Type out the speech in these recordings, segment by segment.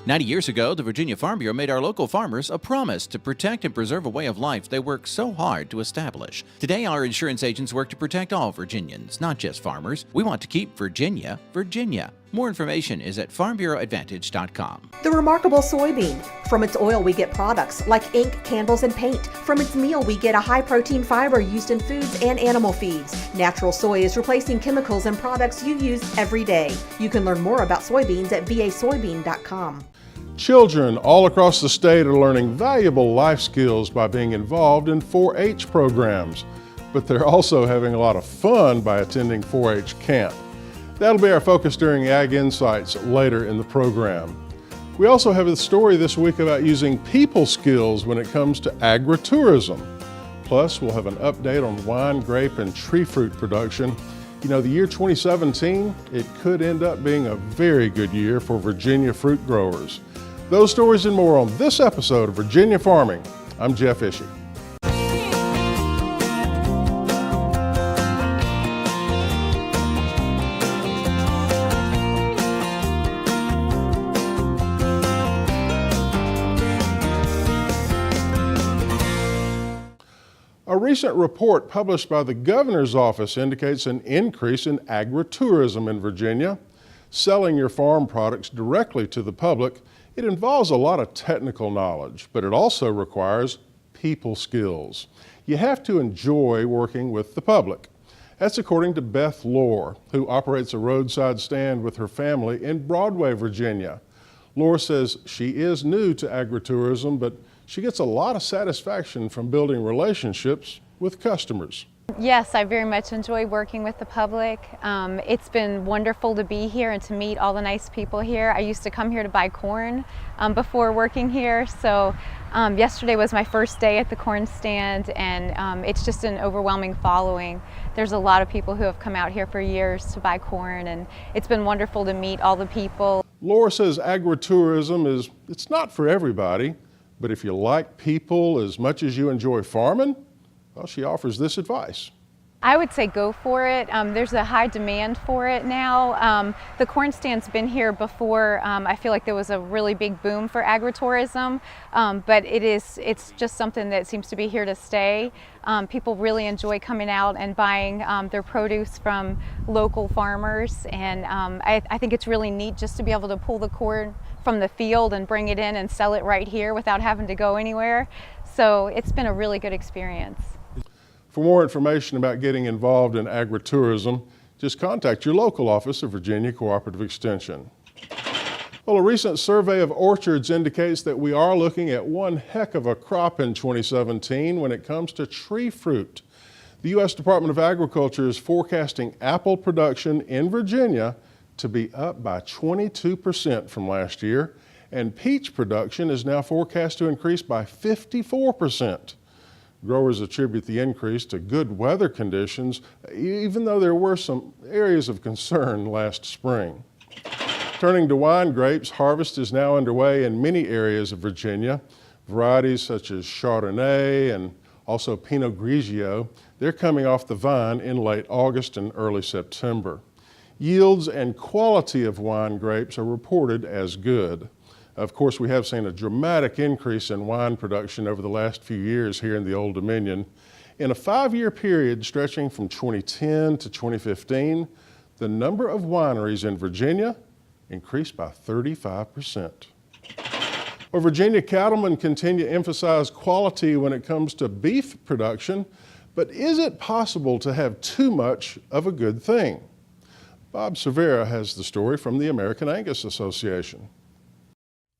90 years ago, the Virginia Farm Bureau made our local farmers a promise to protect and preserve a way of life they work so hard to establish. Today, our insurance agents work to protect all Virginians, not just farmers. We want to keep Virginia, Virginia. More information is at farmbureauadvantage.com. The remarkable soybean. From its oil, we get products like ink, candles, and paint. From its meal, we get a high-protein fiber used in foods and animal feeds. Natural soy is replacing chemicals and products you use every day. You can learn more about soybeans at vasoybean.com. Children all across the state are learning valuable life skills by being involved in 4-H programs, but they're also having a lot of fun by attending 4-H camp. That'll be our focus during Ag Insights later in the program. We also have a story this week about using people skills when it comes to agritourism. Plus, we'll have an update on wine, grape, and tree fruit production. You know, the year 2017, it could end up being a very good year for Virginia fruit growers. Those stories and more on this episode of Virginia Farming. I'm Jeff Ishii. A recent report published by the governor's office indicates an increase in agritourism in Virginia. Selling your farm products directly to the public, it involves a lot of technical knowledge, but it also requires people skills. You have to enjoy working with the public. That's according to Beth Lohr, who operates a roadside stand with her family in Broadway, Virginia. Lohr says she is new to agritourism, but she gets a lot of satisfaction from building relationships with customers. Yes, I very much enjoy working with the public. It's been wonderful to be here and to meet all the nice people here. I used to come here to buy corn before working here, so yesterday was my first day at the corn stand, and it's just an overwhelming following. There's a lot of people who have come out here for years to buy corn, and it's been wonderful to meet all the people. Laura says agritourism it's not for everybody, but if you like people as much as you enjoy farming, well, she offers this advice. I would say go for it. There's a high demand for it now. The corn stand's been here before. I feel like there was a really big boom for agritourism, but it's just something that seems to be here to stay. People really enjoy coming out and buying their produce from local farmers, and I think it's really neat just to be able to pull the corn from the field and bring it in and sell it right here without having to go anywhere. So it's been a really good experience. For more information about getting involved in agritourism, just contact your local office of Virginia Cooperative Extension. Well, a recent survey of orchards indicates that we are looking at one heck of a crop in 2017 when it comes to tree fruit. The U.S. Department of Agriculture is forecasting apple production in Virginia to be up by 22% from last year, and peach production is now forecast to increase by 54%. Growers attribute the increase to good weather conditions, even though there were some areas of concern last spring. Turning to wine grapes, harvest is now underway in many areas of Virginia. Varieties such as Chardonnay and also Pinot Grigio, they're coming off the vine in late August and early September. Yields and quality of wine grapes are reported as good. Of course, we have seen a dramatic increase in wine production over the last few years here in the Old Dominion. In a 5-year period stretching from 2010 to 2015, the number of wineries in Virginia increased by 35%. Well, Virginia cattlemen continue to emphasize quality when it comes to beef production, but is it possible to have too much of a good thing? Bob Cervera has the story from the American Angus Association.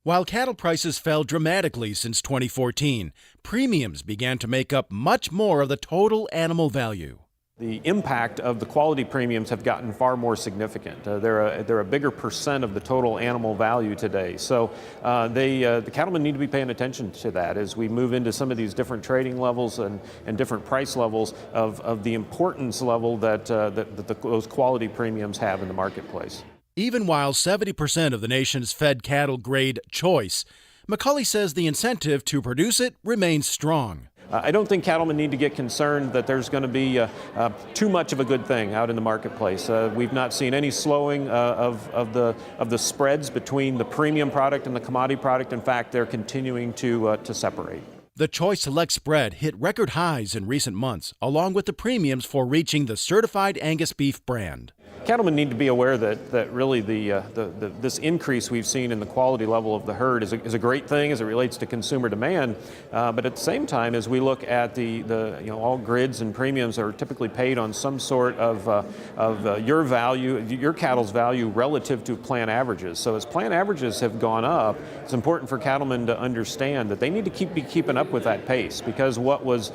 While cattle prices fell dramatically since 2014, premiums began to make up much more of the total animal value. The impact of the quality premiums have gotten far more significant. They're a bigger percent of the total animal value today. So the cattlemen need to be paying attention to that as we move into some of these different trading levels and different price levels of the importance level that those quality premiums have in the marketplace. Even while 70% of the nation's fed cattle grade choice, McCulley says the incentive to produce it remains strong. I don't think cattlemen need to get concerned that there's going to be too much of a good thing out in the marketplace. We've not seen any slowing of the spreads between the premium product and the commodity product. In fact, they're continuing to separate. The Choice Select spread hit record highs in recent months, along with the premiums for reaching the certified Angus beef brand. Cattlemen need to be aware that really this increase we've seen in the quality level of the herd is a great thing as it relates to consumer demand. But at the same time, as we look at all grids and premiums are typically paid on some sort of your value, your cattle's value relative to plant averages. So as plant averages have gone up, it's important for cattlemen to understand that they need to be keeping up with that pace, because what was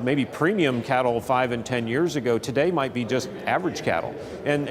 maybe premium cattle 5 and 10 years ago today might be just average cattle.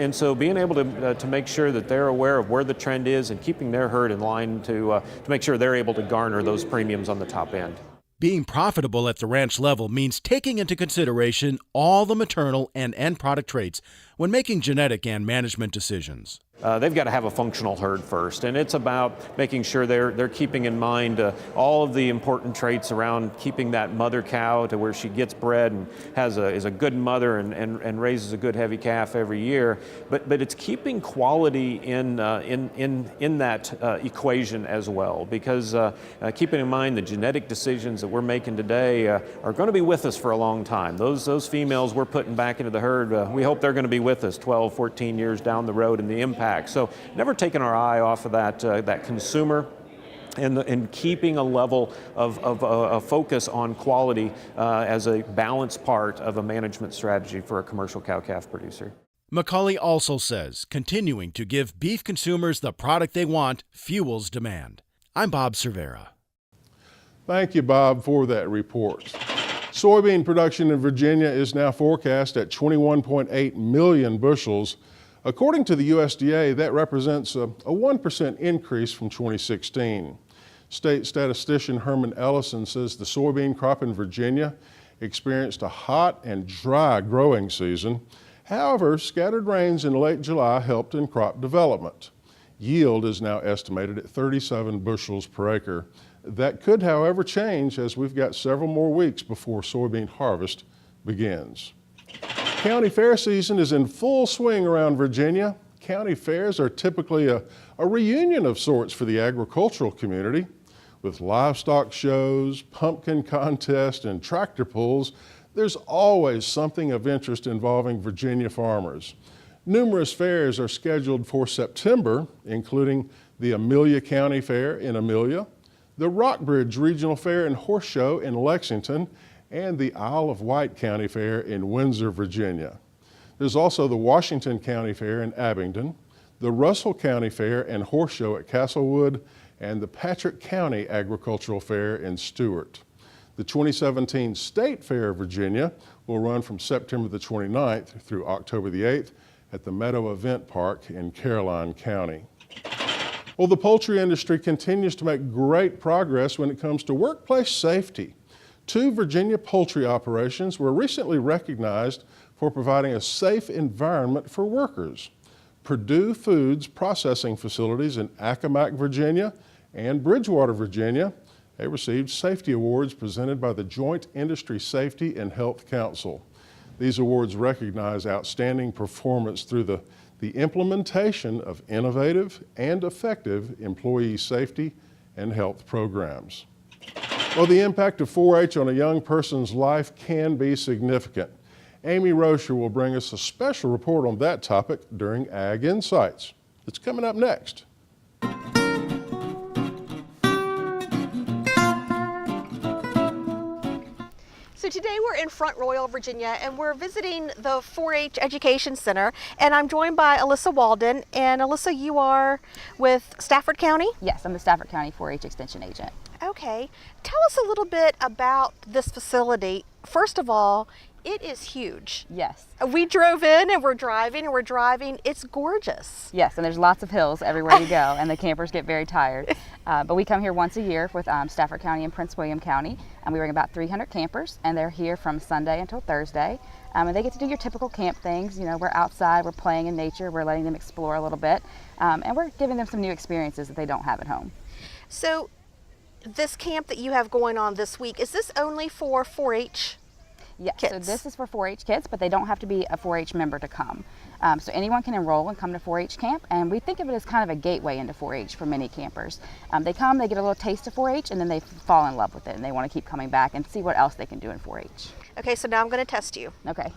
And so being able to make sure that they're aware of where the trend is and keeping their herd in line to make sure they're able to garner those premiums on the top end. Being profitable at the ranch level means taking into consideration all the maternal and end product traits when making genetic and management decisions. They've got to have a functional herd first, and it's about making sure they're keeping in mind all of the important traits around keeping that mother cow to where she gets bred and is a good mother and raises a good heavy calf every year. But it's keeping quality in that equation as well, because keeping in mind the genetic decisions that we're making today are going to be with us for a long time. Those females we're putting back into the herd, we hope they're going to be with us 12, 14 years down the road, and the impact. So never taking our eye off of that consumer and keeping a level of a focus on quality as a balanced part of a management strategy for a commercial cow-calf producer. McCauley also says continuing to give beef consumers the product they want fuels demand. I'm Bob Cervera. Thank you, Bob, for that report. Soybean production in Virginia is now forecast at 21.8 million bushels. According to the USDA, that represents a 1% increase from 2016. State statistician Herman Ellison says the soybean crop in Virginia experienced a hot and dry growing season. However, scattered rains in late July helped in crop development. Yield is now estimated at 37 bushels per acre. That could, however, change as we've got several more weeks before soybean harvest begins. County fair season is in full swing around Virginia. County fairs are typically a reunion of sorts for the agricultural community. With livestock shows, pumpkin contests, and tractor pulls, there's always something of interest involving Virginia farmers. Numerous fairs are scheduled for September, including the Amelia County Fair in Amelia, the Rockbridge Regional Fair and Horse Show in Lexington, and the Isle of Wight County Fair in Windsor, Virginia. There's also the Washington County Fair in Abingdon, the Russell County Fair and Horse Show at Castlewood, and the Patrick County Agricultural Fair in Stuart. The 2017 State Fair of Virginia will run from September the 29th through October the 8th at the Meadow Event Park in Caroline County. Well, the poultry industry continues to make great progress when it comes to workplace safety. 2 Virginia poultry operations were recently recognized for providing a safe environment for workers. Purdue Foods processing facilities in Accomack, Virginia, and Bridgewater, Virginia, they received safety awards presented by the Joint Industry Safety and Health Council. These awards recognize outstanding performance through the implementation of innovative and effective employee safety and health programs. Well, the impact of 4-H on a young person's life can be significant. Amy Rocher will bring us a special report on that topic during Ag Insights. It's coming up next. So today we're in Front Royal, Virginia, and we're visiting the 4-H Education Center, and I'm joined by Alyssa Walden. And Alyssa, you are with Stafford County? Yes, I'm the Stafford County 4-H Extension Agent. Okay. Tell us a little bit about this facility. First of all, it is huge. Yes. We drove in and we're driving. It's gorgeous. Yes, and there's lots of hills everywhere you go, and the campers get very tired. But we come here once a year with Stafford County and Prince William County, and we bring about 300 campers, and they're here from Sunday until Thursday. And they get to do your typical camp things. You know, we're outside, we're playing in nature, we're letting them explore a little bit, and we're giving them some new experiences that they don't have at home. So this camp that you have going on this week, is this only for 4-H Yes, kids? so this is for 4-H kids, but they don't have to be a 4-H member to come. So anyone can enroll and come to 4-H camp, and we think of it as kind of a gateway into 4-H for many campers. They come, they get a little taste of 4-H, and then they fall in love with it, and they want to keep coming back and see what else they can do in 4-H. Okay, so now I'm going to test you. Okay.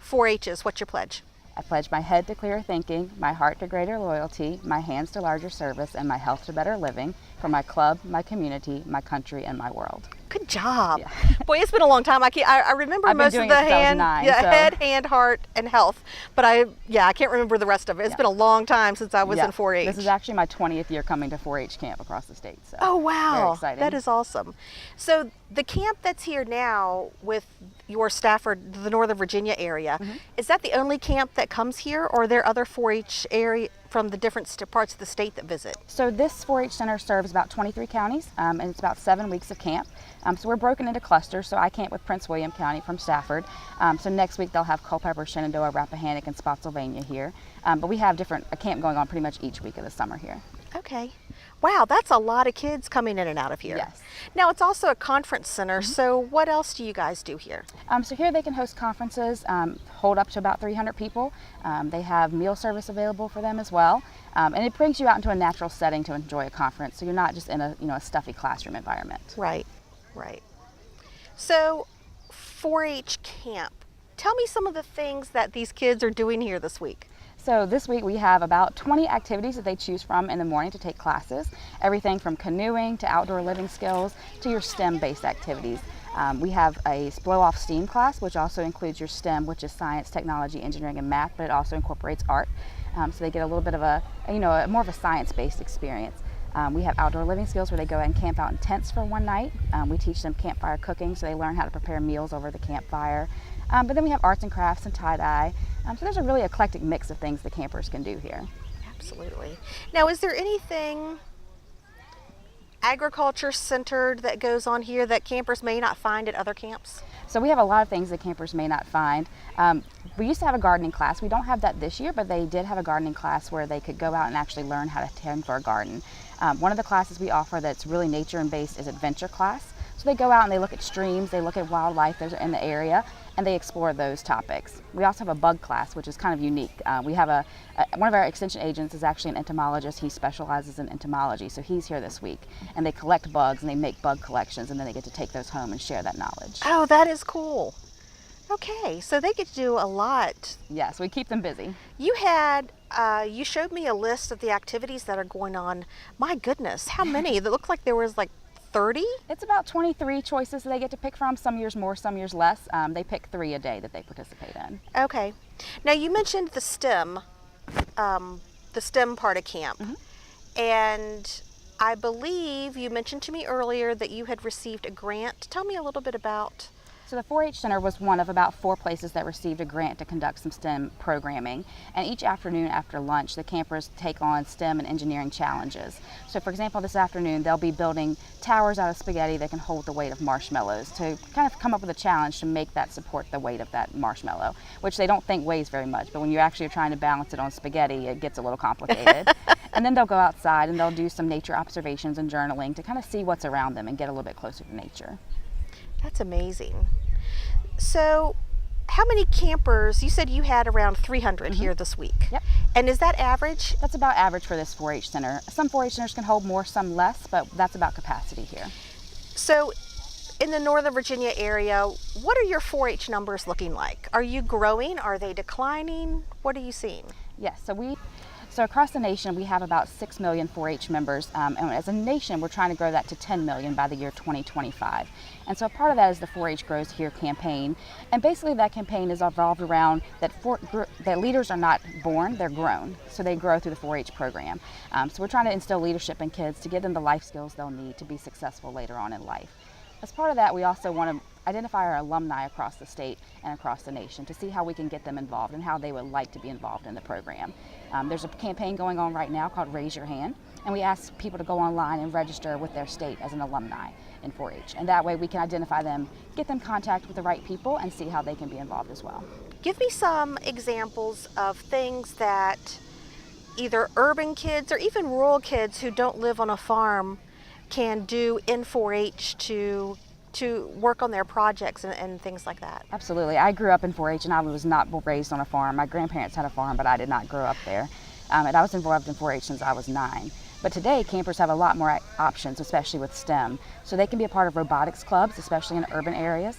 4-H's, what's your pledge? I pledge my head to clearer thinking, my heart to greater loyalty, my hands to larger service, and my health to better living for my club, my community, my country, and my world. Good job. Yeah. Boy, it's been a long time. I remember I've been most of doing the it since I was hand, 9, yeah, so- head, hand, heart, and health. But I can't remember the rest of it. It's been a long time since I was in 4-H. This is actually my 20th year coming to 4-H camp across the state. So Oh, wow. Very exciting. That is awesome. So the camp that's here now with your Stafford, the Northern Virginia area, is that the only camp that comes here, or are there other 4-H area from the different parts of the state that visit? So this 4-H center serves about 23 counties, and it's about 7 weeks of camp. So we're broken into clusters. So I camp with Prince William County from Stafford. So next week they'll have Culpeper, Shenandoah, Rappahannock, and Spotsylvania here. But we have a camp going on pretty much each week of the summer here. Okay. Wow, that's a lot of kids coming in and out of here. Yes. Now, it's also a conference center, so what else do you guys do here? So here they can host conferences, hold up to about 300 people. They have meal service available for them as well. And it brings you out into a natural setting to enjoy a conference, so you're not just in a stuffy classroom environment. Right, right. So, 4-H camp. Tell me some of the things that these kids are doing here this week. So this week we have about 20 activities that they choose from in the morning to take classes. Everything from canoeing to outdoor living skills to your STEM-based activities. We have a blow-off STEAM class, which also includes your STEM, which is science, technology, engineering, and math, but it also incorporates art. So they get a little bit of more of a science-based experience. We have outdoor living skills where they go out and camp out in tents for one night. We teach them campfire cooking, so they learn how to prepare meals over the campfire. But then we have arts and crafts and tie-dye. So there's a really eclectic mix of things the campers can do here. Absolutely. Now, is there anything agriculture centered that goes on here that campers may not find at other camps? So we have a lot of things that campers may not find. We used to have a gardening class. We don't have that this year, but they did have a gardening class where they could go out and actually learn how to tend for a garden. One of the classes we offer that's really nature and based is adventure class. So they go out and they look at streams, they look at wildlife that's in the area, and they explore those topics. We also have a bug class, which is kind of unique. We have one of our extension agents is actually an entomologist. He specializes in entomology, so he's here this week. And they collect bugs and they make bug collections, and then they get to take those home and share that knowledge. Oh, that is cool. Okay, so they get to do a lot. Yes, we keep them busy. You showed me a list of the activities that are going on. My goodness, how many? It looked like there was like 30? It's about 23 choices that they get to pick from, some years more, some years less. They pick 3 a day that they participate in. Okay. Now you mentioned the STEM part of camp. And I believe you mentioned to me earlier that you had received a grant. Tell me a little bit about. So the 4-H Center was one of about 4 places that received a grant to conduct some STEM programming. And each afternoon after lunch, the campers take on STEM and engineering challenges. So for example, this afternoon, they'll be building towers out of spaghetti that can hold the weight of marshmallows to kind of come up with a challenge to make that support the weight of that marshmallow, which they don't think weighs very much, but when you actually are trying to balance it on spaghetti, it gets a little complicated. And then they'll go outside and they'll do some nature observations and journaling to kind of see what's around them and get a little bit closer to nature. That's amazing. So, how many campers? You said you had around 300 here this week. Yep. And is that average? That's about average for this 4-H center. Some 4-H centers can hold more, some less, but that's about capacity here. So, in the Northern Virginia area, what are your 4-H numbers looking like? Are you growing? Are they declining? What are you seeing? Yes, so across the nation, we have about 6 million 4-H members, and as a nation, we're trying to grow that to 10 million by the year 2025. And so part of that is the 4-H Grows Here campaign, and basically that campaign is evolved around that leaders are not born, they're grown. So they grow through the 4-H program. So we're trying to instill leadership in kids to give them the life skills they'll need to be successful later on in life. As part of that, we also want to identify our alumni across the state and across the nation to see how we can get them involved and how they would like to be involved in the program. There's a campaign going on right now called Raise Your Hand, and we ask people to go online and register with their state as an alumni in 4-H. And that way we can identify them, get them contact with the right people, and see how they can be involved as well. Give me some examples of things that either urban kids or even rural kids who don't live on a farm can do in 4-H to work on their projects and things like that? Absolutely. I grew up in 4-H and I was not raised on a farm. My grandparents had a farm, but I did not grow up there. And I was involved in 4-H since I was 9. But today, campers have a lot more options, especially with STEM. So they can be a part of robotics clubs, especially in urban areas.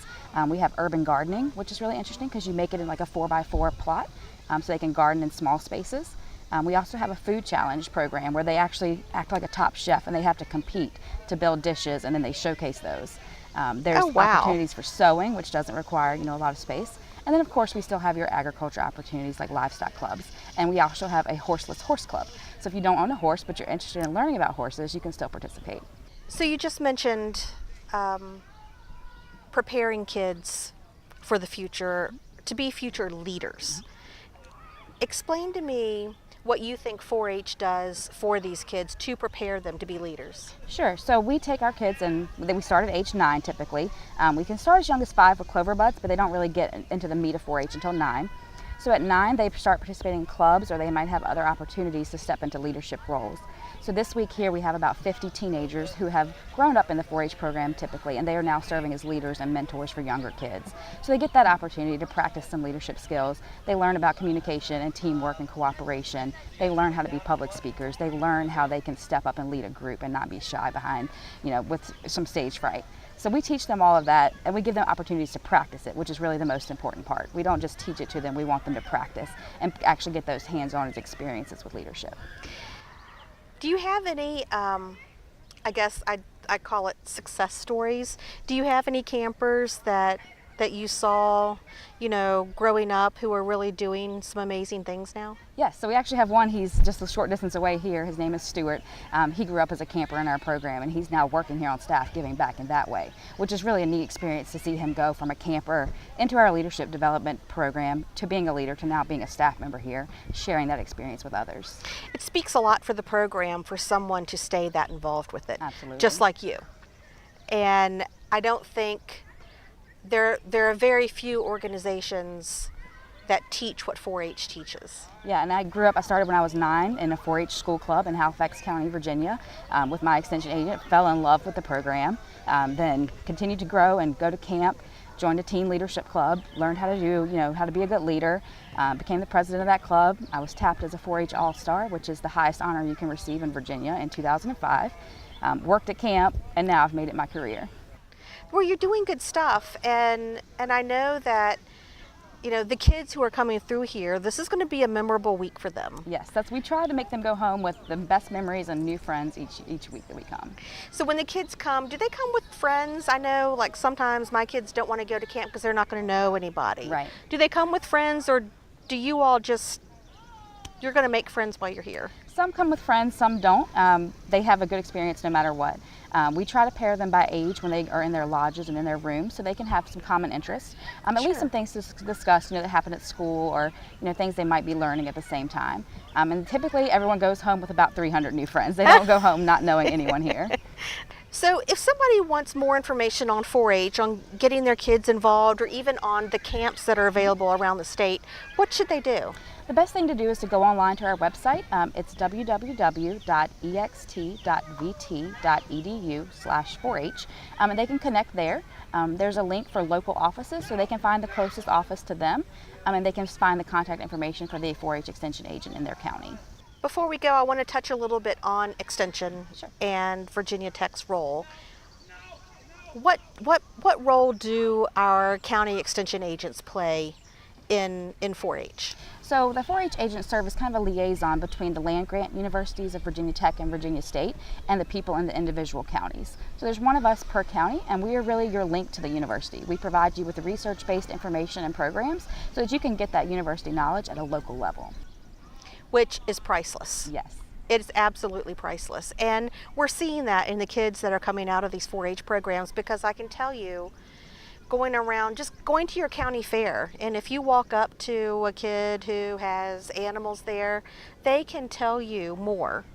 We have urban gardening, which is really interesting because you make it in like a 4x4 plot, so they can garden in small spaces. We also have a food challenge program where they actually act like a top chef and they have to compete to build dishes, and then they showcase those. There's opportunities for sewing, which doesn't require, a lot of space. And then of course we still have your agriculture opportunities like livestock clubs. And we also have a horseless horse club. So if you don't own a horse but you're interested in learning about horses, you can still participate. So you just mentioned preparing kids for the future, to be future leaders. Explain to me what you think 4-H does for these kids to prepare them to be leaders. Sure. So we take our kids, and we start at age 9 typically. We can start as young as 5 with Clover Buds, but they don't really get into the meat of 4-H until 9. So at 9, they start participating in clubs, or they might have other opportunities to step into leadership roles. So this week here we have about 50 teenagers who have grown up in the 4-H program typically, and they are now serving as leaders and mentors for younger kids. So they get that opportunity to practice some leadership skills. They learn about communication and teamwork and cooperation. They learn how to be public speakers. They learn how they can step up and lead a group and not be shy behind, with some stage fright. So we teach them all of that, and we give them opportunities to practice it, which is really the most important part. We don't just teach it to them, we want them to practice and actually get those hands-on experiences with leadership. Do you have any, I guess I call it success stories? Do you have any campers that you saw, growing up who are really doing some amazing things now? Yes, so we actually have one. He's just a short distance away here. His name is Stuart. He grew up as a camper in our program, and he's now working here on staff, giving back in that way, which is really a neat experience to see him go from a camper into our leadership development program to being a leader to now being a staff member here, sharing that experience with others. It speaks a lot for the program for someone to stay that involved with it. Absolutely. Just like you. And I don't think there are very few organizations that teach what 4-H teaches. Yeah, and I started when I was 9 in a 4-H school club in Halifax County, Virginia, with my extension agent, fell in love with the program, then continued to grow and go to camp, joined a teen leadership club, learned how to do, how to be a good leader, became the president of that club. I was tapped as a 4-H All-Star, which is the highest honor you can receive in Virginia, in 2005, worked at camp, and now I've made it my career. Well, you're doing good stuff, and I know that the kids who are coming through here, this is going to be a memorable week for them. Yes, we try to make them go home with the best memories and new friends each week that we come. So when the kids come, do they come with friends? I know, like, sometimes my kids don't want to go to camp because they're not going to know anybody. Right. Do they come with friends, or do you all you're going to make friends while you're here? Some come with friends, some don't. They have a good experience no matter what. We try to pair them by age when they are in their lodges and in their rooms, so they can have some common interests. At least some things to discuss, that happen at school, or things they might be learning at the same time. And typically everyone goes home with about 300 new friends. They don't go home not knowing anyone here. So if somebody wants more information on 4-H, on getting their kids involved, or even on the camps that are available around the state, what should they do? The best thing to do is to go online to our website. It's www.ext.vt.edu/4H, and they can connect there. There's a link for local offices, so they can find the closest office to them, and they can find the contact information for the 4-H extension agent in their county. Before we go, I want to touch a little bit on Extension and Virginia Tech's role. What role do our county extension agents play in 4-H? So the 4-H agents serve as kind of a liaison between the land-grant universities of Virginia Tech and Virginia State and the people in the individual counties. So there's one of us per county, and we are really your link to the university. We provide you with the research-based information and programs so that you can get that university knowledge at a local level. Which is priceless. Yes. It's absolutely priceless. And we're seeing that in the kids that are coming out of these 4-H programs, because I can tell you, going to your county fair, and if you walk up to a kid who has animals there, they can tell you more.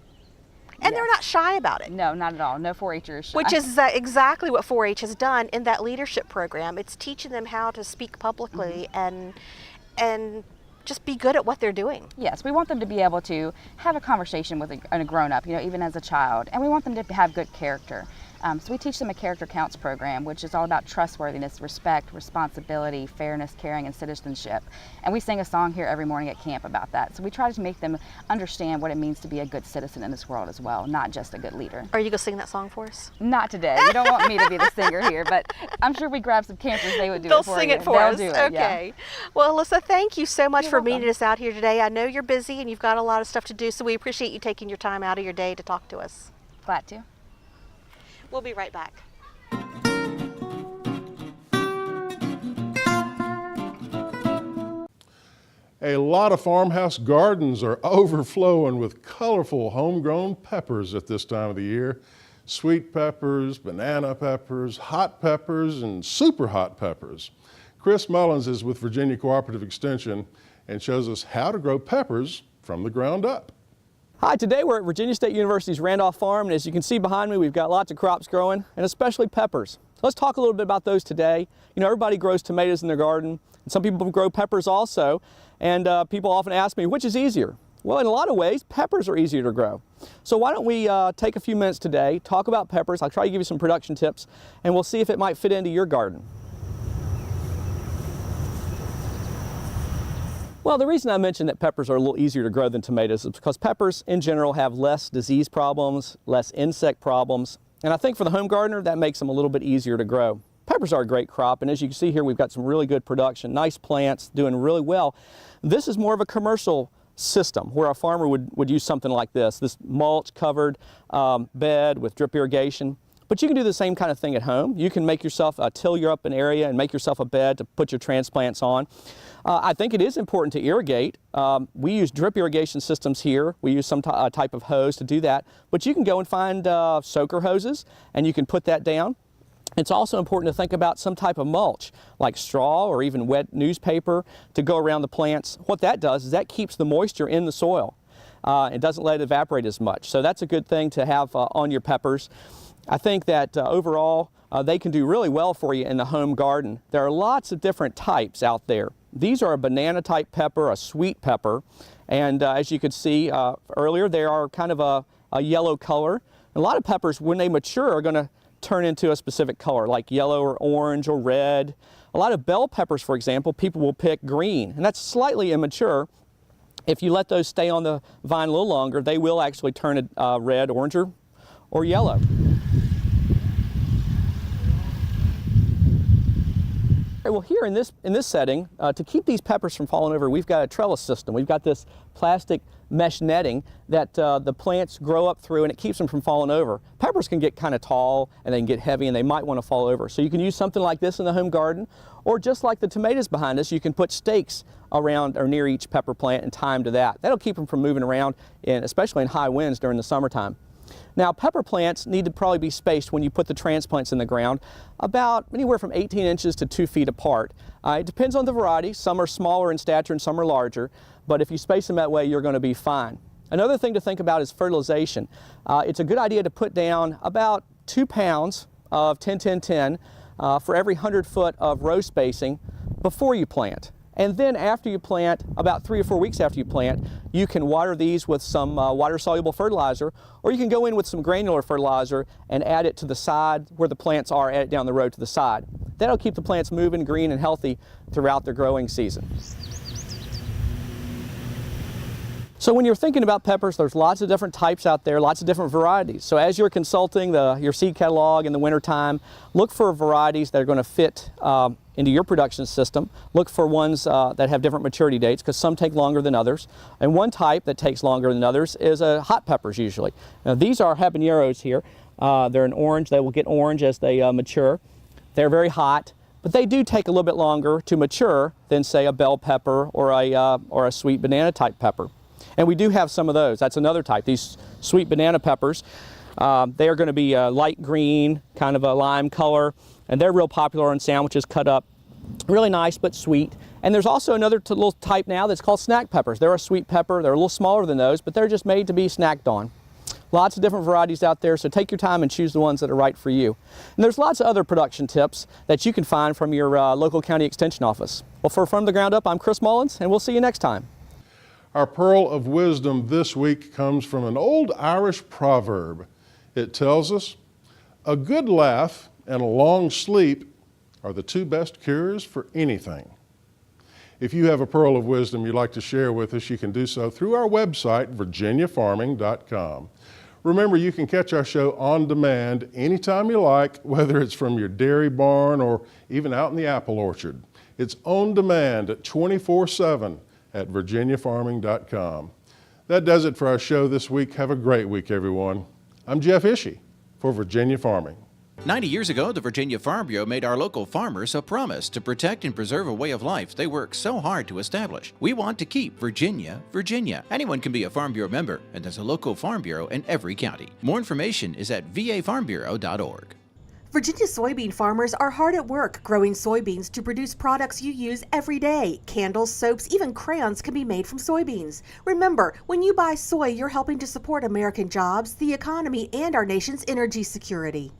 And they're not shy about it. No, not at all. No 4-H'ers shy. Which is exactly what 4-H has done in that leadership program. It's teaching them how to speak publicly and just be good at what they're doing. Yes, we want them to be able to have a conversation with a grown-up, even as a child, and we want them to have good character. So we teach them a Character Counts program, which is all about trustworthiness, respect, responsibility, fairness, caring, and citizenship. And we sing a song here every morning at camp about that. So we try to make them understand what it means to be a good citizen in this world as well, not just a good leader. Are you going to sing that song for us? Not today. You don't want me to be the singer here, but I'm sure if we grab some campers, they would do They'll it for you. sing it for They'll us. do it, Okay. yeah. Well, Alyssa, thank you so much You're for welcome. meeting us out here today. I know you're busy and you've got a lot of stuff to do, so we appreciate you taking your time out of your day to talk to us. Glad to. We'll be right back. A lot of farmhouse gardens are overflowing with colorful homegrown peppers at this time of the year. Sweet peppers, banana peppers, hot peppers, and super hot peppers. Chris Mullins is with Virginia Cooperative Extension and shows us how to grow peppers from the ground up. Hi, today we're at Virginia State University's Randolph Farm, and as you can see behind me, we've got lots of crops growing, and especially peppers. Let's talk a little bit about those today. Everybody grows tomatoes in their garden, and some people grow peppers also, and people often ask me, which is easier? Well, in a lot of ways, peppers are easier to grow. So why don't we take a few minutes today, talk about peppers. I'll try to give you some production tips, and we'll see if it might fit into your garden. Well, the reason I mentioned that peppers are a little easier to grow than tomatoes is because peppers in general have less disease problems, less insect problems, and I think for the home gardener that makes them a little bit easier to grow. Peppers are a great crop, and as you can see here, we've got some really good production, nice plants, doing really well. This is more of a commercial system where a farmer would use something like this mulch covered bed with drip irrigation. But you can do the same kind of thing at home. You can make yourself till up an area and make yourself a bed to put your transplants on. I think it is important to irrigate. We use drip irrigation systems here. We use some type of hose to do that. But you can go and find soaker hoses and you can put that down. It's also important to think about some type of mulch, like straw or even wet newspaper, to go around the plants. What that does is that keeps the moisture in the soil. It doesn't let it evaporate as much. So that's a good thing to have on your peppers. I think that overall they can do really well for you in the home garden. There are lots of different types out there. These are a banana type pepper, a sweet pepper, and as you could see earlier, they are kind of a yellow color. A lot of peppers, when they mature, are going to turn into a specific color, like yellow or orange or red. A lot of bell peppers, for example, people will pick green, and that's slightly immature. If you let those stay on the vine a little longer, they will actually turn red, orange, or yellow. Well, here in this setting, to keep these peppers from falling over, we've got a trellis system. We've got this plastic mesh netting that the plants grow up through, and it keeps them from falling over. Peppers can get kind of tall and they can get heavy and they might want to fall over. So you can use something like this in the home garden, or just like the tomatoes behind us, you can put stakes around or near each pepper plant and tie them to that. That'll keep them from moving around, especially in high winds during the summertime. Now, pepper plants need to probably be spaced when you put the transplants in the ground about anywhere from 18 inches to 2 feet apart. It depends on the variety. Some are smaller in stature and some are larger, but if you space them that way, you're going to be fine. Another thing to think about is fertilization. It's a good idea to put down about 2 pounds of 10-10-10 for every 100 foot of row spacing before you plant. And then after you plant, about 3 or 4 weeks after you plant, you can water these with some water-soluble fertilizer, or you can go in with some granular fertilizer and add it to the side where the plants are, add it down the road to the side. That'll keep the plants moving, green, and healthy throughout their growing season. So when you're thinking about peppers, there's lots of different types out there, lots of different varieties. So as you're consulting your seed catalog in the wintertime, look for varieties that are going to fit into your production system. Look for ones that have different maturity dates, because some take longer than others. And one type that takes longer than others is hot peppers usually. Now these are habaneros here. They're an orange. They will get orange as they mature. They're very hot, but they do take a little bit longer to mature than, say, a bell pepper or a sweet banana type pepper. And we do have some of those. That's another type. These sweet banana peppers, they are going to be light green, kind of a lime color, and they're real popular on sandwiches, cut up. Really nice but sweet. And there's also another little type now that's called snack peppers. They're a sweet pepper. They're a little smaller than those, but they're just made to be snacked on. Lots of different varieties out there, so take your time and choose the ones that are right for you. And there's lots of other production tips that you can find from your local county extension office. Well, for From the Ground Up, I'm Chris Mullins, and we'll see you next time. Our pearl of wisdom this week comes from an old Irish proverb. It tells us, "A good laugh and a long sleep are the two best cures for anything." If you have a pearl of wisdom you'd like to share with us, you can do so through our website, virginiafarming.com. Remember, you can catch our show on demand anytime you like, whether it's from your dairy barn or even out in the apple orchard. It's on demand at 24/7 at virginiafarming.com. That does it for our show this week. Have a great week, everyone. I'm Jeff Ishii for Virginia Farming. 90 years ago, the Virginia Farm Bureau made our local farmers a promise to protect and preserve a way of life they work so hard to establish. We want to keep Virginia, Virginia. Anyone can be a Farm Bureau member, and there's a local Farm Bureau in every county. More information is at vafarmbureau.org. Virginia soybean farmers are hard at work growing soybeans to produce products you use every day. Candles, soaps, even crayons can be made from soybeans. Remember, when you buy soy, you're helping to support American jobs, the economy, and our nation's energy security.